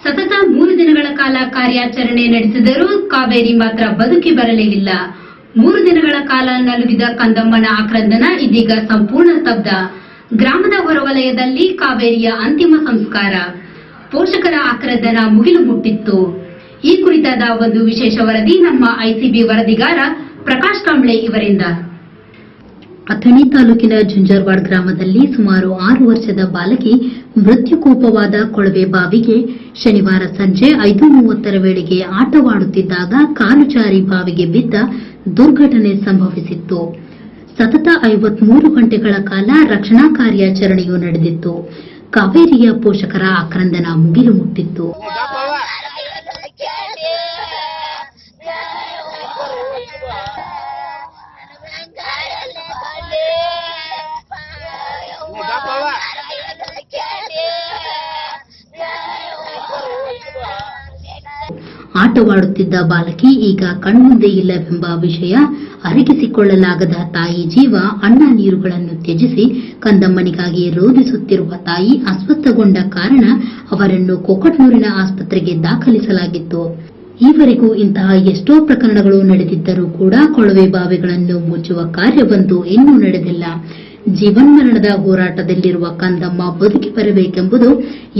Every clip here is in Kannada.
ಸತತ 3 ದಿನಗಳ ಕಾಲ ಕಾರ್ಯಾಚರಣೆ ನಡೆಸಿದರೂ ಕಾವೇರಿ ಮಾತ್ರ ಬದುಕಿ ಬರಲೇ ಇಲ್ಲ. 3 ದಿನಗಳ ಕಾಲ ನಲುಗಿದ ಕಂದಮ್ಮನ ಆಕ್ರಂದನ ಇದೀಗ ಸಂಪೂರ್ಣ ಸ್ತಬ್ಧ. ಗ್ರಾಮದ ಹೊರವಲಯದಲ್ಲಿ ಕಾವೇರಿಯ ಅಂತಿಮ ಸಂಸ್ಕಾರ. ಪೋಷಕರ ಆಕ್ರಂದನ ಮುಗಿಲು ಮುಟ್ಟಿತ್ತು. ಈ ಕುರಿತಾದ ಒಂದು ವಿಶೇಷ ವರದಿ ನಮ್ಮ ಐಸಿಬಿ ವರದಿಗಾರ ಪ್ರಕಾಶ್ ಕಾಂಬ್ಳೆ ಇವರಿಂದ. ಅಥಣಿ ತಾಲೂಕಿನ ಜುಂಜರವಾಡ ಗ್ರಾಮದಲ್ಲಿ ಸುಮಾರು 6 ವರ್ಷದ ಬಾಲಕಿ ಮೃತ್ಯುಕೋಪವಾದ ಕೊಳವೆ ಬಾವಿಗೆ ಶನಿವಾರ ಸಂಜೆ 5:30 ವೇಳೆಗೆ ಆಟವಾಡುತ್ತಿದ್ದಾಗ ಕಾಲು ಜಾರಿ ಬಾವಿಗೆ ಬಿದ್ದ ದುರ್ಘಟನೆ ಸಂಭವಿಸಿತ್ತು. ಸತತ 53 ಗಂಟೆಗಳ ಕಾಲ ರಕ್ಷಣಾ ಕಾರ್ಯಾಚರಣೆಯು ನಡೆದಿತ್ತು. ಕಾವೇರಿಯ ಪೋಷಕರ ಆಕ್ರಂದನ ಮುಗಿಲು ಮುಟ್ಟಿತ್ತು. ಆಟವಾಡುತ್ತಿದ್ದ ಬಾಲಕಿ ಈಗ ಕಣ್ಮುಂದೆ ಇಲ್ಲವೆಂಬ ವಿಷಯ ಅರಗಿಸಿಕೊಳ್ಳಲಾಗದ ತಾಯಿ ಜೀವ ಅನ್ನ ನೀರುಗಳನ್ನು ತ್ಯಜಿಸಿ ಕಂದಮ್ಮನಿಗಾಗಿ ರೋಧಿಸುತ್ತಿರುವ ತಾಯಿ ಅಸ್ವಸ್ಥಗೊಂಡ ಕಾರಣ ಅವರನ್ನು ಕೊಕಟ್ನೂರಿನ ಆಸ್ಪತ್ರೆಗೆ ದಾಖಲಿಸಲಾಗಿತ್ತು. ಈವರೆಗೂ ಇಂತಹ ಎಷ್ಟೋ ಪ್ರಕರಣಗಳು ನಡೆದಿದ್ದರೂ ಕೂಡ ಕೊಳವೆ ಬಾವಿಗಳನ್ನು ಮುಚ್ಚುವ ಕಾರ್ಯವೊಂದು ಇನ್ನೂ ನಡೆದಿಲ್ಲ. ಜೀವನ್ಮರಣದ ಹೋರಾಟದಲ್ಲಿರುವ ಕಂದಮ್ಮ ಬದುಕಿ ಬರಬೇಕೆಂಬುದು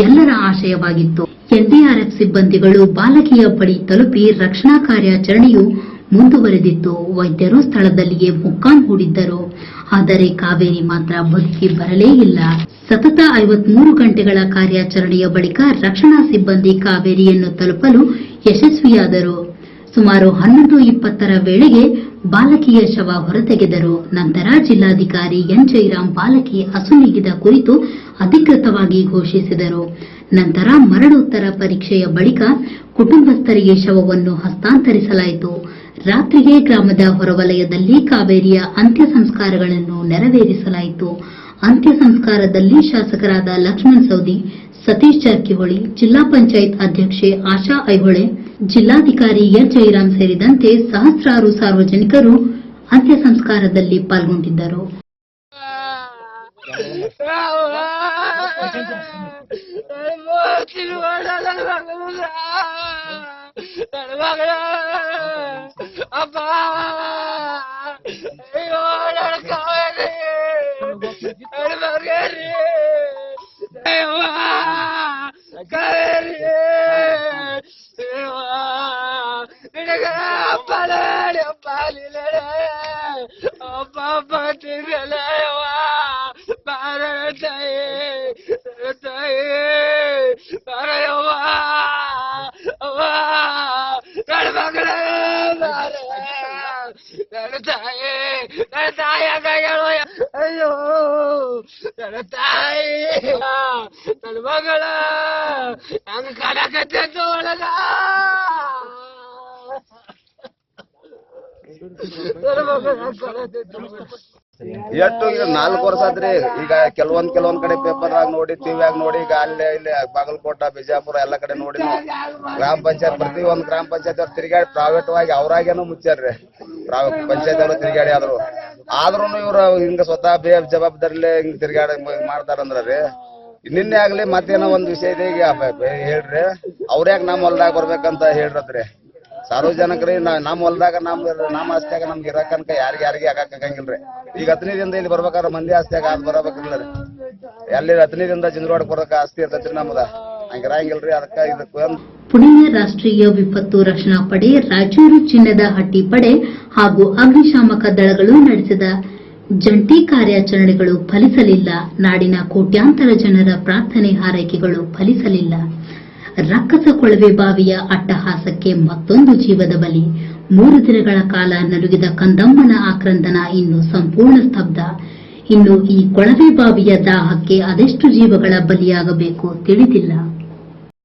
ಎಲ್ಲರ ಆಶಯವಾಗಿತ್ತು. ಎನ್ಡಿಆರ್ಎಫ್ ಸಿಬ್ಬಂದಿಗಳು ಬಾಲಕಿಯ ಬಳಿ ತಲುಪಿ ರಕ್ಷಣಾ ಕಾರ್ಯಾಚರಣೆಯು ಮುಂದುವರೆದಿತ್ತು. ವೈದ್ಯರು ಸ್ಥಳದಲ್ಲಿಯೇ ಮುಕ್ಕಾಂ ಹೂಡಿದ್ದರು. ಆದರೆ ಕಾವೇರಿ ಮಾತ್ರ ಬದುಕಿ ಬರಲೇ ಇಲ್ಲ. ಸತತ 53 ಗಂಟೆಗಳ ಕಾರ್ಯಾಚರಣೆಯ ಬಳಿಕ ರಕ್ಷಣಾ ಸಿಬ್ಬಂದಿ ಕಾವೇರಿಯನ್ನು ತಲುಪಲು ಯಶಸ್ವಿಯಾದರು. ಸುಮಾರು 11:20 ವೇಳೆಗೆ ಬಾಲಕಿಯ ಶವ ಹೊರತೆಗೆದರು. ನಂತರ ಜಿಲ್ಲಾಧಿಕಾರಿ ಎನ್ ಜಯರಾಮ್ ಬಾಲಕಿ ಅಸುನೀಗಿದ ಕುರಿತು ಅಧಿಕೃತವಾಗಿ ಘೋಷಿಸಿದರು. ನಂತರ ಮರಣೋತ್ತರ ಪರೀಕ್ಷೆಯ ಬಳಿಕ ಕುಟುಂಬಸ್ಥರಿಗೆ ಶವವನ್ನು ಹಸ್ತಾಂತರಿಸಲಾಯಿತು. ರಾತ್ರಿಗೆ ಗ್ರಾಮದ ಹೊರವಲಯದಲ್ಲಿ ಕಾವೇರಿಯ ಅಂತ್ಯ ಸಂಸ್ಕಾರಗಳನ್ನು ನೆರವೇರಿಸಲಾಯಿತು. ಅಂತ್ಯ ಸಂಸ್ಕಾರದಲ್ಲಿ ಶಾಸಕರಾದ ಲಕ್ಷ್ಮಣ್ ಸವದಿ, ಸತೀಶ್ ಜಾರಕಿಹೊಳಿ, ಜಿಲ್ಲಾ ಪಂಚಾಯತ್ ಅಧ್ಯಕ್ಷೆ ಆಶಾ ಐಹೊಳೆ, ಜಿಲ್ಲಾಧಿಕಾರಿ ಎನ್ ಜಯರಾಮ್ ಸೇರಿದಂತೆ ಸಹಸ್ರಾರು ಸಾರ್ವಜನಿಕರು ಅಂತ್ಯ ಸಂಸ್ಕಾರದಲ್ಲಿ ಪಾಲ್ಗೊಂಡಿದ್ದರು. ಅಯ್ಯೋ ನನ್ನ ತಾಯಿ ನನ್ನ ಮಗಳ ಹಂಗ ಕಡಕತ್ತು ಒಳಗ ಎಷ್ಟು ಈಗ 4 ವರ್ಷ ಆದ್ರಿ. ಈಗ ಕೆಲವೊಂದ್ ಕಡೆ ಪೇಪರ್ ಆಗ ನೋಡಿ, ಟಿವಿಯಾಗ ನೋಡಿ, ಈಗ ಅಲ್ಲೇ ಇಲ್ಲಿ ಬಾಗಲಕೋಟ, ಬಿಜಾಪುರ ಎಲ್ಲ ಕಡೆ ನೋಡಿ ಗ್ರಾಮ ಪಂಚಾಯತ್ ಪ್ರತಿ ಒಂದು ಗ್ರಾಮ ಪಂಚಾಯತ್ ಅವ್ರು ತಿರುಗಾಡಿ ಪ್ರೈವೇಟ್ ಆಗಿ ಅವ್ರಾಗೇನು ಮುಚ್ಚಾರ್ರಿ. ಪಂಚಾಯತ್ ಅವರು ತಿರುಗಾಡಿ ಆದ್ರೂ ಇವ್ರು ಹಿಂಗ ಸ್ವತಃ ಜವಾಬ್ದಾರಿಲೇ ಹಿಂಗ್ ತಿರುಗಾಡಿ ಮಾಡ್ತಾರಂದ್ರಿ. ನಿನ್ನೆ ಆಗ್ಲಿ ಮತ್ತೇನೋ ಒಂದ್ ವಿಷಯ ಇದೆ. ಈಗ ಹೇಳ್ರಿ, ಅವ್ರ್ಯಾಗ ನಮ್ಮ ಹೊಲ್ದಾಗ ಬರ್ಬೇಕಂತ ಹೇಳ್ರತ್ರಿ. ಸಾರ್ವಜನಿಕರಿ ನಮ್ಮ ಹೊಲ್ದಾಗ ನಮ್ಮ ಆಸ್ತಿಯಾಗ ನಮ್ಗೆ ಇರಕನಕ ಯಾರಿಗೆ ಹಾಕಂಗಿಲ್ರಿ. ಈಗ ಹತ್ತನೇದಿಂದ ಇಲ್ಲಿ ಬರ್ಬೇಕಾದ್ರೆ ಮಂದಿ ಆಸ್ತಿಯಾಗ ಅದ್ ಬರಬೇಕಿಲ್ಲ ರೀ. ಎಲ್ಲಿ ಹತ್ತನೇದಿಂದ ಜುಂಜರವಾಡ ಬರೋಕ ಆಸ್ತಿ ಇರ್ತೈತ್ರಿ ನಮ್ದ, ಹಂಗಿರಂಗಿಲ್ರಿ. ಅದಕ್ಕ ಇದಕ್ಕೆ ಪುಣೆಯ ರಾಷ್ಟ್ರೀಯ ವಿಪತ್ತು ರಕ್ಷಣಾ ಪಡೆ, ರಾಯಚೂರು ಚಿನ್ನದ ಹಟ್ಟಿ ಪಡೆ ಹಾಗೂ ಅಗ್ನಿಶಾಮಕ ದಳಗಳು ನಡೆಸಿದ ಜಂಟಿ ಕಾರ್ಯಾಚರಣೆಗಳು ಫಲಿಸಲಿಲ್ಲ. ನಾಡಿನ ಕೋಟ್ಯಾಂತರ ಜನರ ಪ್ರಾರ್ಥನೆ ಹಾರೈಕೆಗಳು ಫಲಿಸಲಿಲ್ಲ. ರಕ್ಕಸ ಕೊಳವೆ ಬಾವಿಯ ಅಟ್ಟಹಾಸಕ್ಕೆ ಮತ್ತೊಂದು ಜೀವದ ಬಲಿ. 3 ದಿನಗಳ ಕಾಲ ನಲುಗಿದ ಕಂದಮ್ಮನ ಆಕ್ರಂದನ ಇನ್ನು ಸಂಪೂರ್ಣ ಸ್ತಬ್ಧ. ಇನ್ನು ಈ ಕೊಳವೆ ಬಾವಿಯ ದಾಹಕ್ಕೆ ಅದೆಷ್ಟು ಜೀವಗಳ ಬಲಿಯಾಗಬೇಕು ತಿಳಿದಿಲ್ಲ.